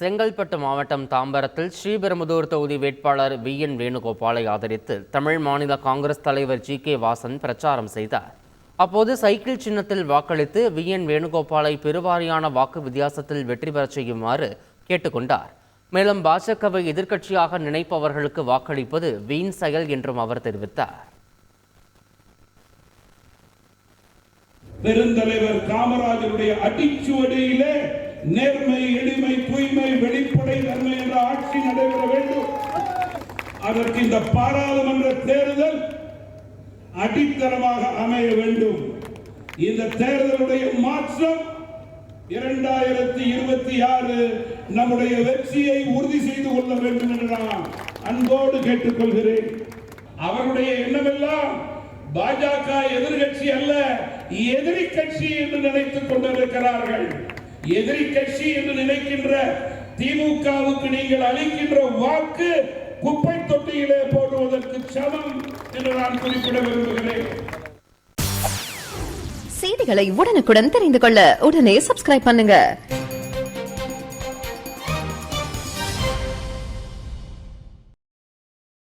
செங்கல்பட்டு மாவட்டம் தாம்பரத்தில் ஸ்ரீபெரும்புதூர் தொகுதி வேட்பாளர் VN வேணுகோபாலை ஆதரித்து தமிழ் மாநில காங்கிரஸ் தலைவர் GK வாசன் பிரச்சாரம் செய்தார். அப்போது சைக்கிள் சின்னத்தில் வாக்களித்து VN வேணுகோபாலை பெருவாரியான வாக்கு வித்தியாசத்தில் வெற்றி பெறச் செய்யுமாறு கேட்டுக்கொண்டார். மேலும் பாஜகவை எதிர்க்கட்சியாக நினைப்பவர்களுக்கு வாக்களிப்பது வீண் செயல் என்றும் அவர் தெரிவித்தார். பெருந்தலைவர் காமராஜருடைய அடிச்சுவடியிலே நேர்மை, எளிமை, தூய்மை, வெளிப்படை தன்மை என்ற ஆட்சி நடைபெற வேண்டும். அதற்கு இந்த பாராளுமன்ற தேர்தல் அடித்தளமாக அமைய வேண்டும். இந்த தேர்தலுடைய மாற்றம் 2026 நம்முடைய வெற்றியை உறுதி செய்து கொள்ள வேண்டும் என்று நான் அன்போடு கேட்டுக்கொள்கிறேன். அவருடைய எண்ணமெல்லாம் பாஜக எதிர்கட்சி அல்ல, எதிரி கட்சி என்று நினைத்துக் கொண்டிருக்கிறார்கள். எதிரி கட்சி என்று நினைக்கின்ற திமுகவுக்கு நீங்கள் அளிக்கின்ற வாக்கு குப்பை தொட்டியிலே போடுவதற்கு சமம் என்று நான் குறிப்பிட விரும்புகிறேன். செய்திகளை உடனுக்குடன் தெரிந்து கொள்ள உடனே சப்ஸ்கிரைப் பண்ணுங்க.